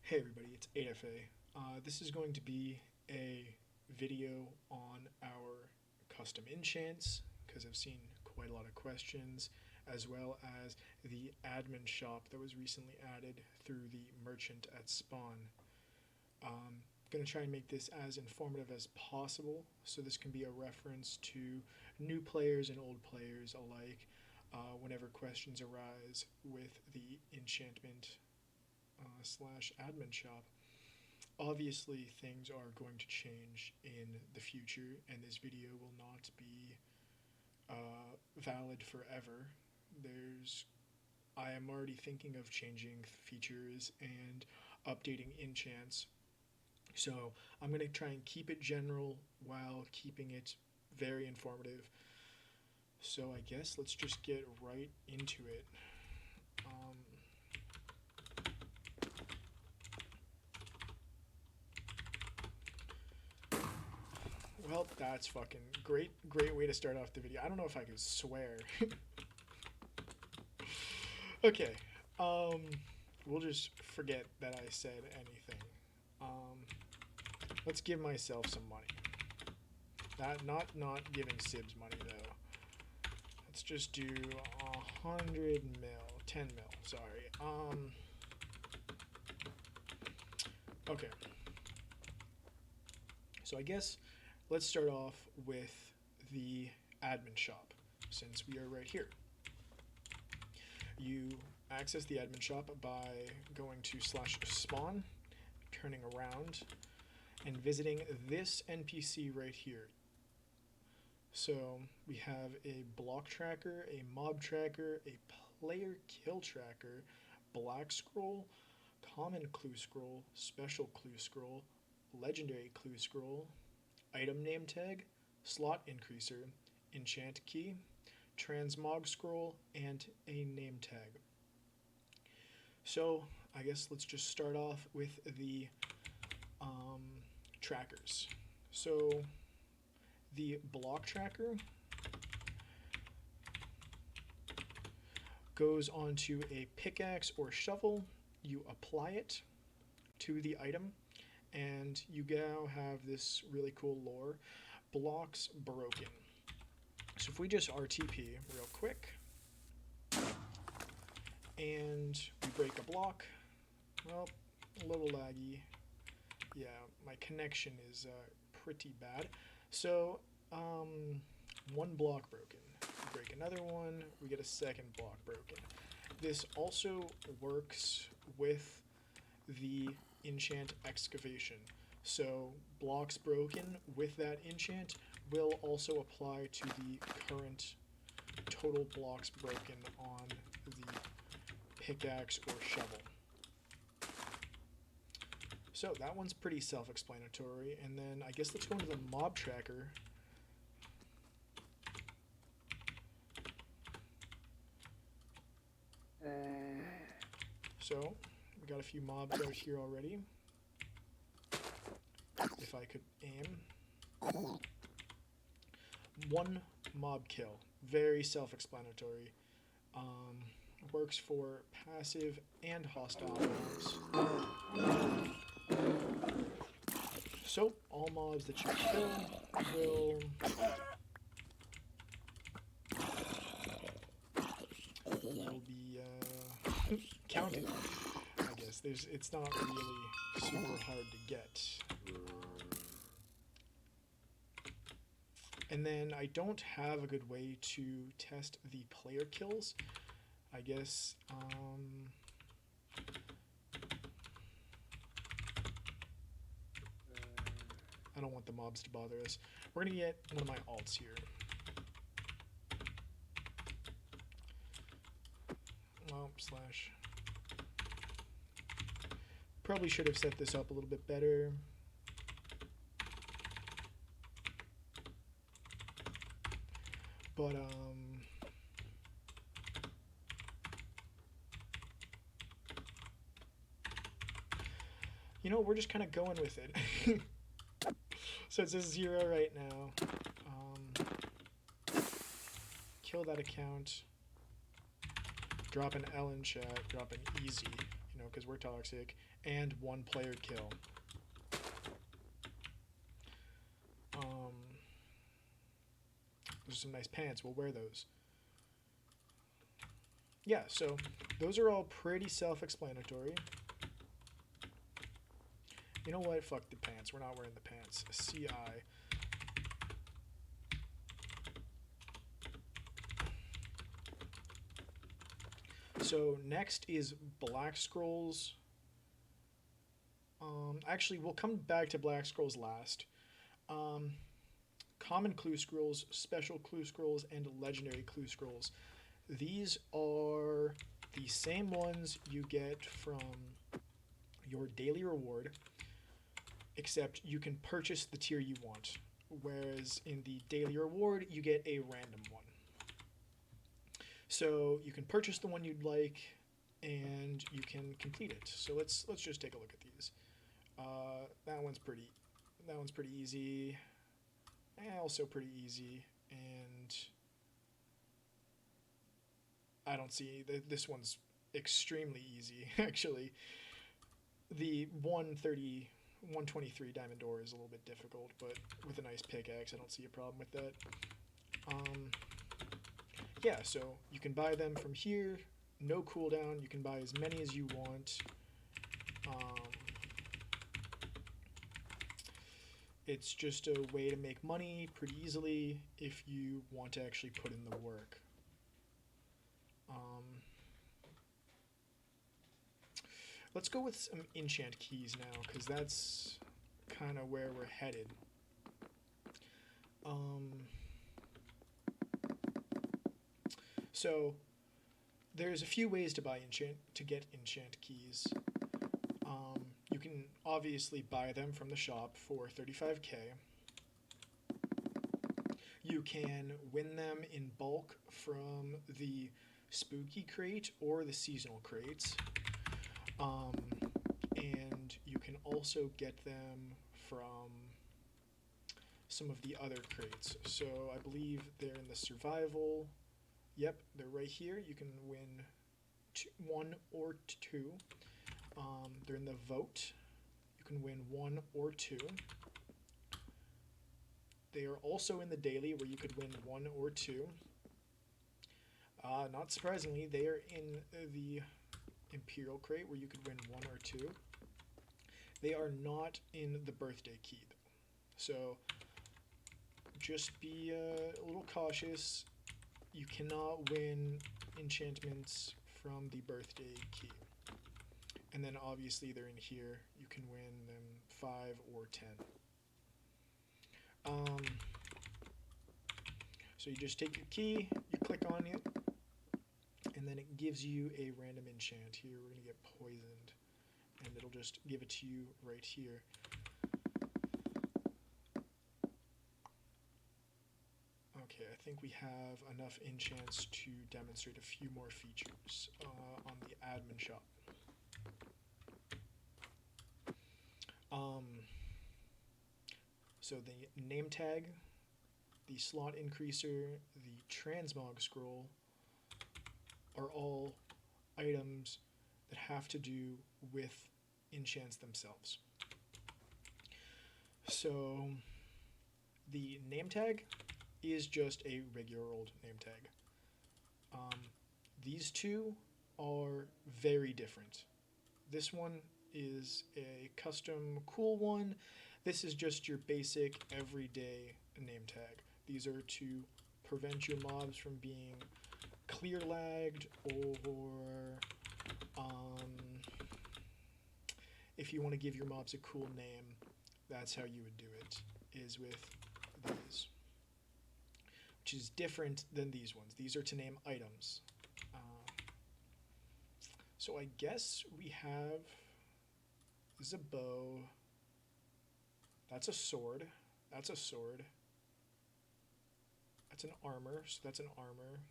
Hey everybody, it's 8FA. This is going to be a video on our custom enchants because I've seen quite a lot of questions, as well as the admin shop that was recently added through the merchant at spawn. I'm going to try and make this as informative as possible so this can be a reference to new players and old players alike whenever questions arise with the enchantment slash admin shop. Obviously, things are going to change in the future, and this video will not be valid forever. I am already thinking of changing features and updating enchants, so I'm going to try and keep it general while keeping it very informative. So I guess let's just get right into it. Well, that's fucking great. Great way to start off the video. I don't know if I could swear. Okay. Um, we'll just forget that I said anything. Let's give myself some money. Not giving Sibs money though. Let's just do 100 mil, 10 mil. Sorry. Okay. So I guess let's start off with the admin shop, since we are right here. You access the admin shop by going to /spawn, turning around, and visiting this NPC right here. So we have a block tracker, a mob tracker, a player kill tracker, black scroll, common clue scroll, special clue scroll, legendary clue scroll, item name tag, slot increaser, enchant key, transmog scroll, and a name tag. So I guess let's just start off with the trackers. So the block tracker goes onto a pickaxe or shovel. You apply it to the item, and you now have this really cool lore: blocks broken. So if we just RTP real quick and we break a block, well, a little laggy. Yeah, my connection is pretty bad. So one block broken. We break another one, we get a second block broken. This also works with the enchant excavation. So blocks broken with that enchant will also apply to the current total blocks broken on the pickaxe or shovel. So that one's pretty self-explanatory. And then I guess let's go into the mob tracker. So we got a few mobs out here already. If I could aim. One mob kill. Very self-explanatory. Works for passive and hostile mobs. So all mobs that you kill will be counted. I guess it's not really super hard to get. And then I don't have a good way to test the player kills. I guess I don't want the mobs to bother us. We're gonna get one of my alts here. Well, slash. Probably should have set this up a little bit better. But you know, we're just kind of going with it. So it says 0 right now. Kill that account. Drop an L in chat. Drop an easy. You know, because we're toxic, and 1 player kill. Those are some nice pants. We'll wear those. Yeah, so those are all pretty self-explanatory. You know what? Fuck the pants. We're not wearing the pants. CI. So next is Black Scrolls. Actually, we'll come back to Black Scrolls last. Common Clue Scrolls, Special Clue Scrolls, and Legendary Clue Scrolls. These are the same ones you get from your daily reward, except you can purchase the tier you want, whereas in the daily reward, you get a random one. So you can purchase the one you'd like, and you can complete it. So let's just take a look at these. That one's pretty easy. Also pretty easy, and I don't see this one's extremely easy. Actually, the 123 diamond door is a little bit difficult, but with a nice pickaxe, I don't see a problem with that. Yeah, so you can buy them from here. No cooldown. You can buy as many as you want. It's just a way to make money pretty easily if you want to actually put in the work. Let's go with some enchant keys now, because that's kind of where we're headed. So there's a few ways to get enchant keys. You can obviously buy them from the shop for 35k. You can win them in bulk from the spooky crate or the seasonal crates. And you can also get them from some of the other crates. So I believe they're in the survival. Yep, they're right here. You can win 1 or 2. They're in the vote. You can win 1 or 2. They are also in the daily, where you could win 1 or 2. Not surprisingly, they are in the Imperial crate, where you could win 1 or 2. They are not in the birthday key, though. So just be a little cautious. You cannot win enchantments from the birthday key. And then obviously they're in here. You can win them 5 or 10. So you just take your key, you click on it, and then it gives you a random enchant. Here we're going to get poisoned, and it'll just give it to you right here. Okay, I think we have enough enchants to demonstrate a few more features on the admin shop. So the name tag, the slot increaser, the Transmog Scroll are all items that have to do with enchants themselves. So the name tag is just a regular old name tag. These two are very different. This one is a custom cool one. This is just your basic everyday name tag. These are to prevent your mobs from being clear lagged, or if you want to give your mobs a cool name, that's how you would do it, is with these, which is different than these ones. These are to name items. So I guess we have, this is a bow, that's a sword, that's a sword, that's an armor, so that's an armor,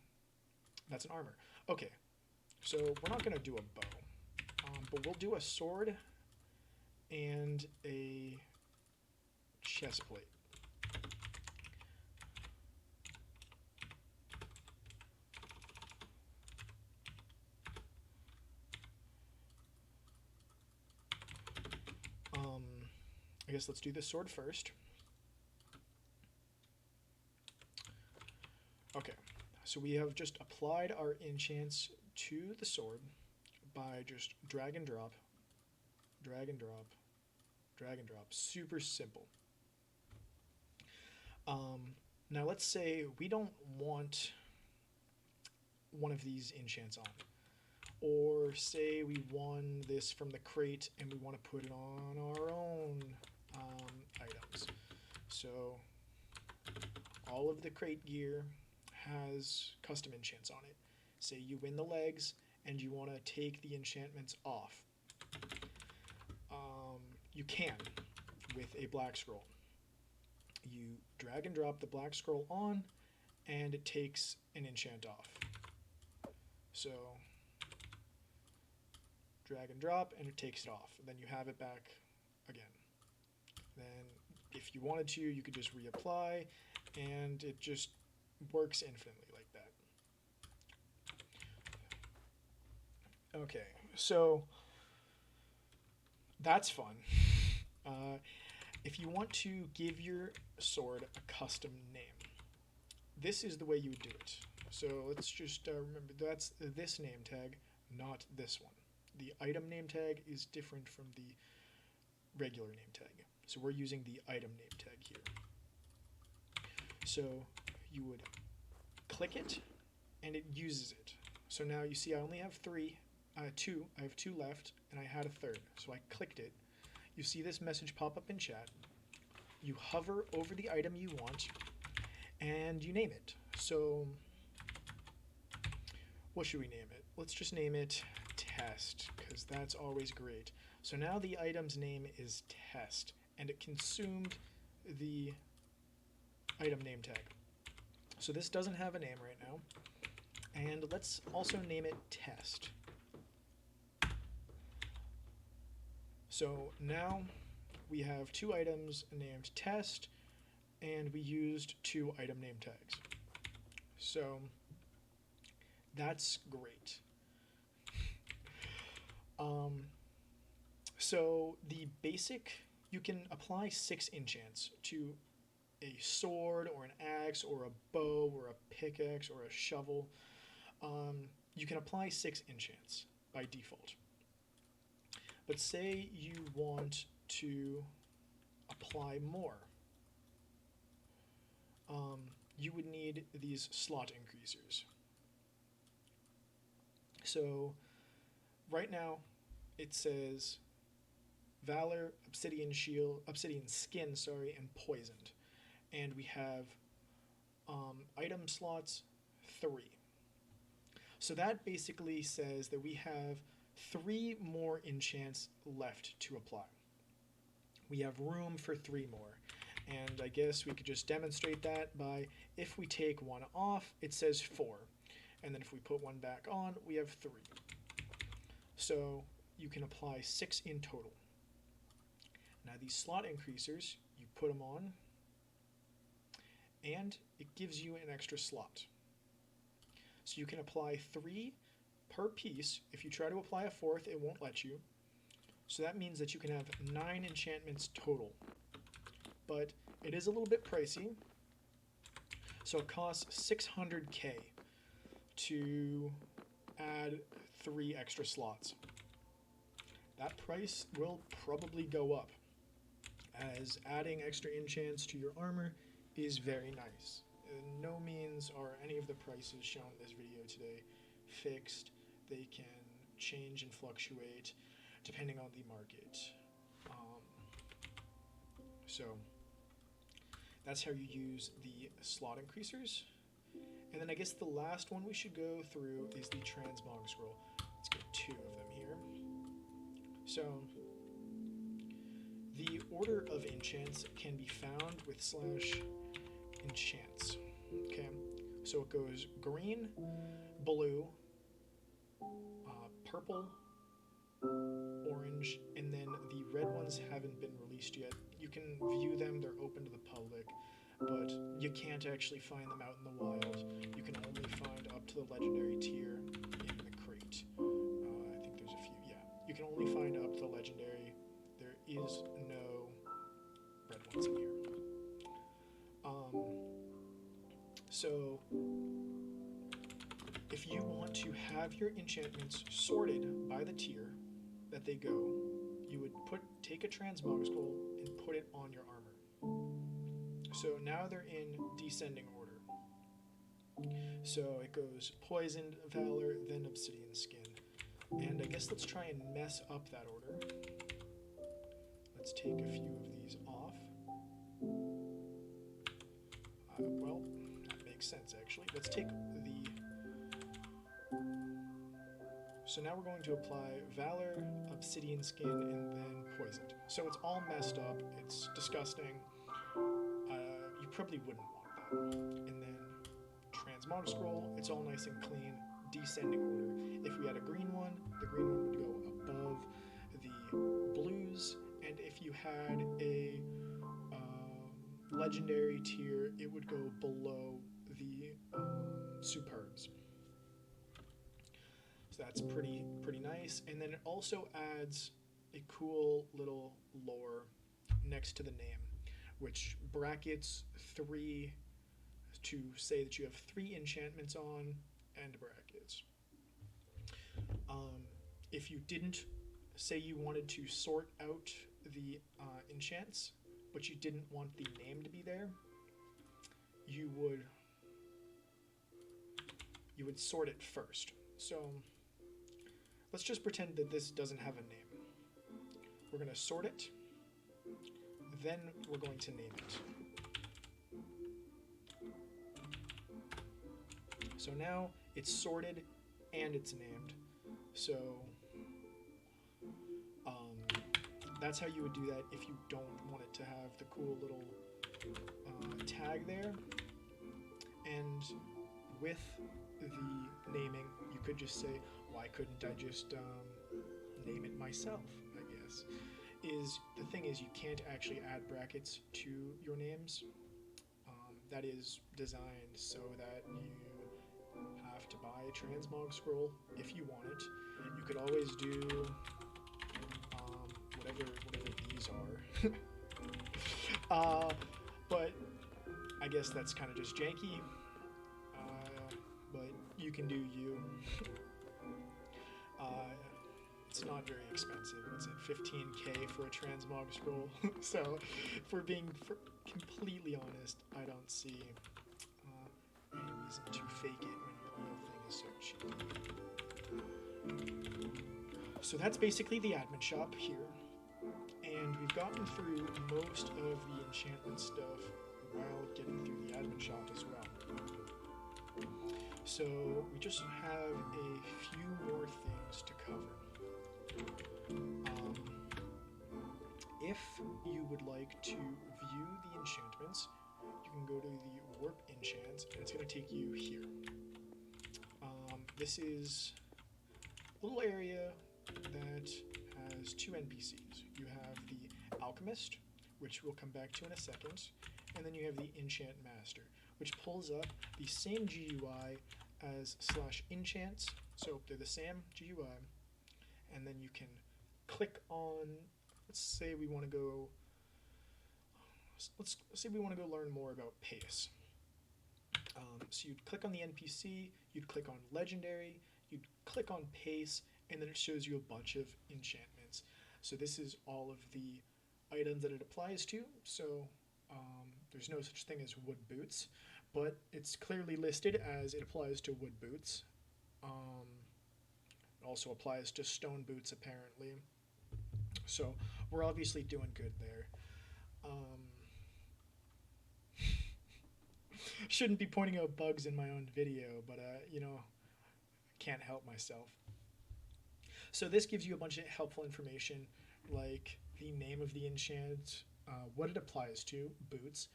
that's an armor. Okay, so we're not going to do a bow, but we'll do a sword and a chest plate. I guess let's do the sword first. Okay, so we have just applied our enchants to the sword by just drag and drop, drag and drop, drag and drop. Super simple. Now let's say we don't want one of these enchants on. Or say we won this from the crate and we want to put it on our own items. So all of the crate gear has custom enchants on it. Say you win the legs and you want to take the enchantments off. You can with a black scroll. You drag and drop the black scroll on and it takes an enchant off. So drag and drop and it takes it off. And then you have it back again. Then if you wanted to, you could just reapply and it just works infinitely like that. Okay, so that's fun. If you want to give your sword a custom name, this is the way you would do it. So let's just remember that's this name tag, not this one. The item name tag is different from the regular name tag. So we're using the item name tag here. So you would click it and it uses it. So now you see I only have two. I have two left and I had a third. So I clicked it. You see this message pop up in chat. You hover over the item you want and you name it. So what should we name it? Let's just name it Test, because that's always great. So now the item's name is Test, and it consumed the item name tag. So this doesn't have a name right now. And let's also name it Test. So now we have two items named Test, and we used two item name tags. So that's great. So the basic, you can apply 6 enchants to a sword or an axe or a bow or a pickaxe or a shovel. You can apply 6 enchants by default. But say you want to apply more. You would need these slot increasers. So right now it says Valor, Obsidian Shield, Obsidian Skin, and Poisoned. And we have item slots 3. So that basically says that we have 3 more enchants left to apply. We have room for 3 more. And I guess we could just demonstrate that by, if we take one off, it says 4. And then if we put one back on, we have 3. So you can apply 6 in total. Now these slot increasers, you put them on, and it gives you an extra slot. So you can apply 3 per piece. If you try to apply a 4th, it won't let you. So that means that you can have 9 enchantments total. But it is a little bit pricey. So it costs 600k to add 3 extra slots. That price will probably go up, as adding extra enchants to your armor is very nice. In no means are any of the prices shown in this video today fixed. They can change and fluctuate depending on the market. So that's how you use the slot increasers. And then I guess the last one we should go through is the Transmog Scroll. Let's get 2 of them here. So the order of enchants can be found with /enchants. Okay, so it goes green, blue, purple, orange, and then the red ones haven't been released yet. You can view them, they're open to the public, but you can't actually find them out in the wild. You can only find up to the legendary tier in the crate. I think there's a few, yeah. You can only find up to the legendary. There is no red ones in here. So if you want to have your enchantments sorted by the tier that they go, you would take a Transmog Scroll and put it on your armor. So now they're in descending order. So it goes Poisoned, Valor, then Obsidian Skin. And I guess let's try and mess up that order. Let's take a few of these off. Well, that makes sense actually. Let's take the... So now we're going to apply Valor, Obsidian Skin, and then Poisoned. So it's all messed up. It's disgusting. You probably wouldn't want that. And then Transmog Scroll, it's all nice and clean, descending order. If we had a green one, the green one would go above the blues, and if you had a legendary tier, it would go below the superbs. So that's pretty nice. And then it also adds a cool little lore next to the name, which brackets 3 to say that you have 3 enchantments on, and brackets. If you didn't say you wanted to sort out the enchants, but you didn't want the name to be there, you would sort it first. So let's just pretend that this doesn't have a name. We're going to sort it, then we're going to name it. So now it's sorted and it's named. So that's how you would do that if you don't want it to have the cool little tag there. And with the naming, you could just say, why couldn't I just name it myself, I guess. The thing is, you can't actually add brackets to your names. That is designed so that you have to buy a Transmog Scroll if you want it. You could always do whatever these are. But I guess that's kind of just janky. But you can do you. It's not very expensive. What's it, 15K for a Transmog Scroll? So, if we're being completely honest, I don't see any reason to fake it when the whole thing is so cheap. So that's basically the admin shop here. And we've gotten through most of the enchantment stuff while getting through the admin shop as well. So we just have a few more things to cover. If you would like to view the enchantments, you can go to the Warp Enchants, and it's going to take you here. This is a little area that has 2 NPCs. You have the Alchemist, which we'll come back to in a second, and then you have the Enchant Master, which pulls up the same GUI as /enchants, so they're the same GUI, and then you can click on, let's say we want to go learn more about pace. So you'd click on the NPC, you'd click on legendary, you'd click on pace, and then it shows you a bunch of enchantments. So this is all of the items that it applies to. So there's no such thing as wood boots, but it's clearly listed as it applies to wood boots. It also applies to stone boots apparently. So we're obviously doing good there. Shouldn't be pointing out bugs in my own video, but can't help myself. So this gives you a bunch of helpful information, like the name of the enchant, what it applies to, boots,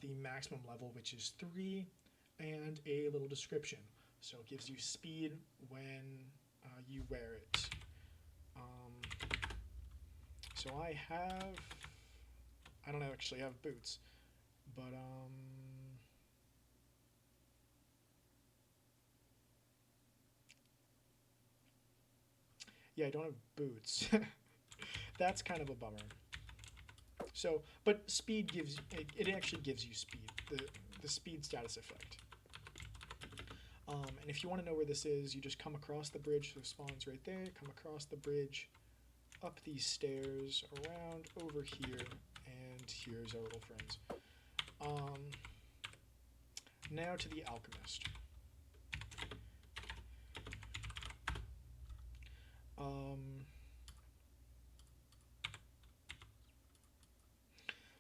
the maximum level, which is 3, and a little description. So it gives you speed when you wear it. So I don't actually have boots, but yeah, I don't have boots. That's kind of a bummer. So, but speed gives, it actually gives you speed, the speed status effect. And if you want to know where this is, you just come across the bridge, so it spawns right there, come across the bridge, up these stairs, around over here, and here's our little friends. Now to the alchemist.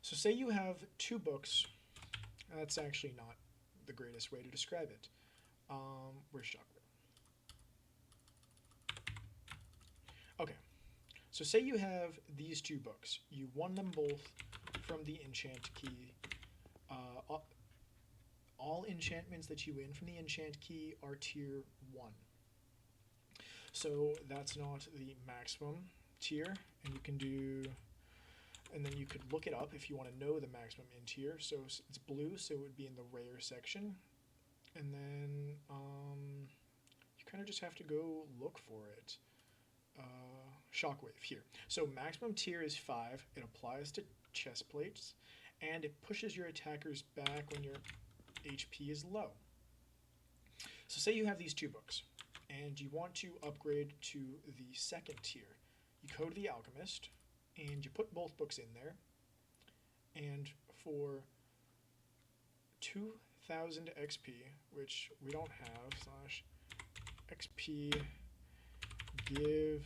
So say you have 2 books. That's actually not the greatest way to describe it. Where's Shockwave? Okay, so say you have these 2 books. You won them both from the enchant key. All enchantments that you win from the enchant key are tier 1. So that's not the maximum tier, and you can do, and then you could look it up if you want to know the maximum in tier. So it's blue, so it would be in the rare section, and then you kind of just have to go look for it. Shockwave here. So maximum tier is 5. It applies to chest plates, and it pushes your attackers back when your HP is low. So say you have these 2 books, and you want to upgrade to the 2nd tier. You go to the alchemist, and you put both books in there, and for 2000 XP, which we don't have, /XP, give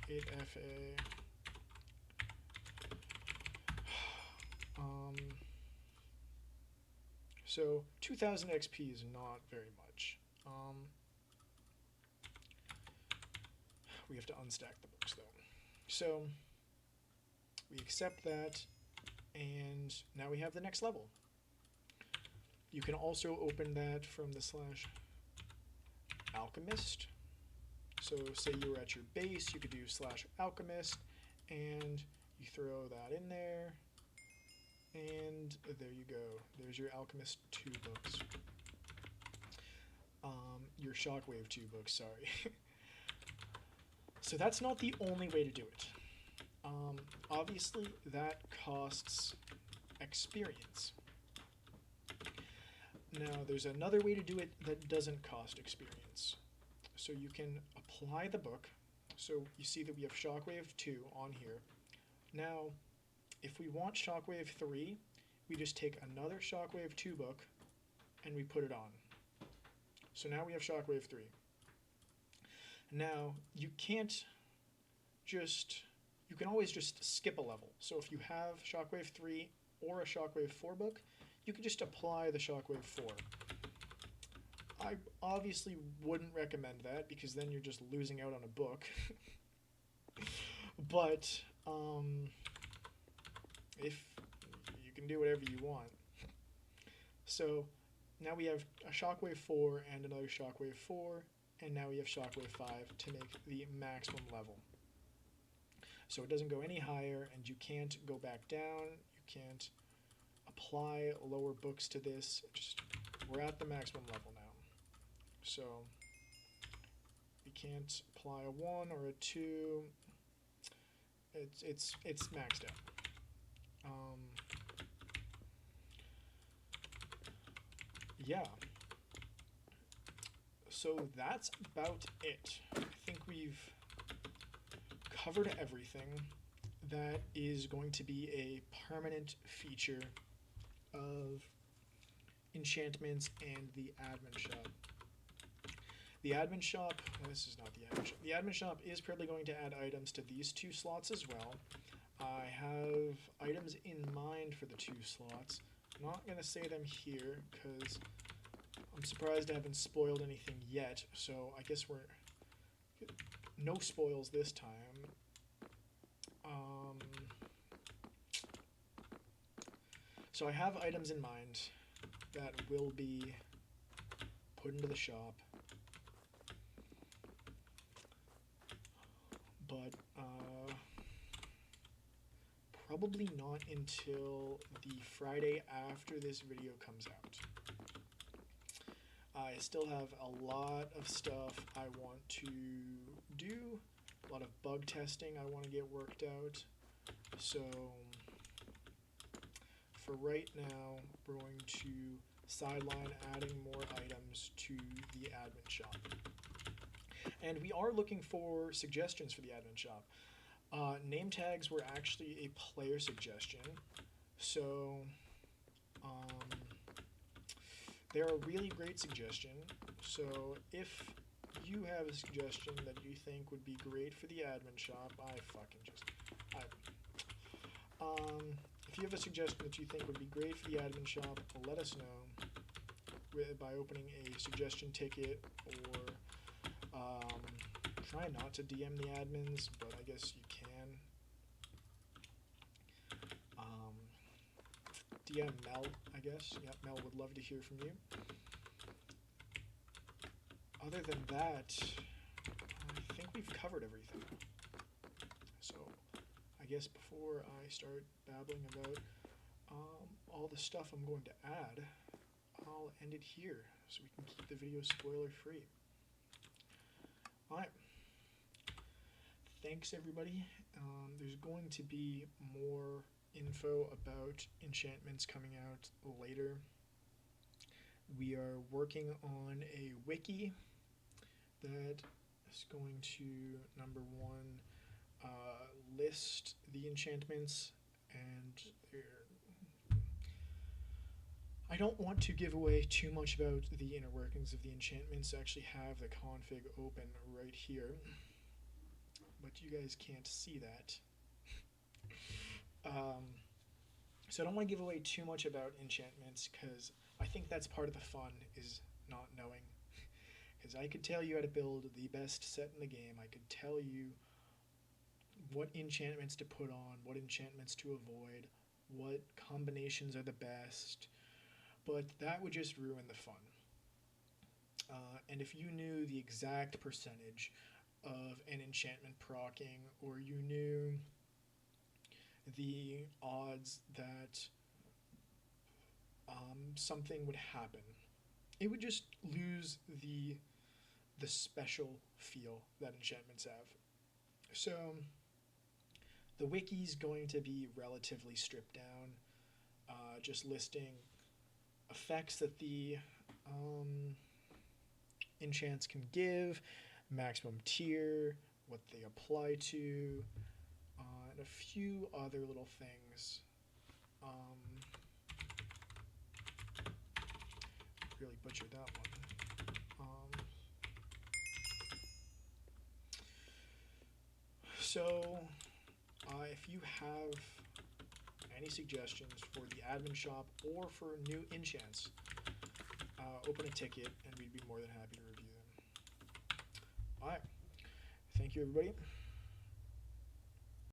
it FA. So 2000 XP is not very much. We have to unstack the books though. So we accept that, and now we have the next level. You can also open that from the /alchemist. So say you were at your base, you could do /alchemist, and you throw that in there, and there you go. There's your alchemist 2 books. Your shockwave 2 books, sorry. So that's not the only way to do it. Obviously, that costs experience. Now, there's another way to do it that doesn't cost experience. So you can apply the book. So you see that we have Shockwave 2 on here. Now, if we want Shockwave 3, we just take another Shockwave 2 book and we put it on. So now we have Shockwave 3. Now, you can always just skip a level. So if you have Shockwave 3 or a Shockwave 4 book, you can just apply the Shockwave 4. I obviously wouldn't recommend that because then you're just losing out on a book. But if you can do whatever you want. So now we have a Shockwave 4 and another Shockwave 4, and now we have Shockwave 5 to make the maximum level. So it doesn't go any higher, and you can't go back down. You can't apply lower books to this. We're at the maximum level now. So we can't apply a 1 or a 2. It's maxed out. Yeah. So that's about it. I think we've covered everything that is going to be a permanent feature of enchantments and the admin shop. The admin shop, this is not the admin shop. The admin shop is probably going to add items to these 2 slots as well. I have items in mind for the 2 slots. I'm not going to say them here because I'm surprised I haven't spoiled anything yet. So I guess we're no spoils this time. So I have items in mind that will be put into the shop. But probably not until the Friday after this video comes out. I still have a lot of stuff I want to do, a lot of bug testing I want to get worked out. So for right now, we're going to sideline adding more items to the admin shop. And we are looking for suggestions for the admin shop. Name tags were actually a player suggestion, so they're a really great suggestion. So if you have a suggestion that you think would be great for the admin shop, if you have a suggestion that you think would be great for the admin shop, let us know by opening a suggestion ticket, or try not to DM the admins, but I guess you can. DM Mel, I guess. Yeah, Mel would love to hear from you. Other than that, I think we've covered everything. So I guess before I start babbling about all the stuff I'm going to add, I'll end it here so we can keep the video spoiler free. Alright. Thanks everybody. There's going to be more info about enchantments coming out later. We are working on a wiki that is going to, number one, list the enchantments, and I don't want to give away too much about the inner workings of the enchantments. I actually have the config open right here, but you guys can't see that. So I don't want to give away too much about enchantments, because I think that's part of the fun, is not knowing. Because I could tell you how to build the best set in the game. I could tell you what enchantments to put on, what enchantments to avoid, what combinations are the best, but that would just ruin the fun. And if you knew the exact percentage of an enchantment proccing, or you knew the odds that something would happen, it would just lose the special feel that enchantments have. So the wiki's going to be relatively stripped down, just listing effects that the enchants can give, maximum tier, what they apply to, and a few other little things. Really butchered that one. So if you have any suggestions for the admin shop or for new enchants, open a ticket and we'd be more than happy to review them. Alright, thank you everybody.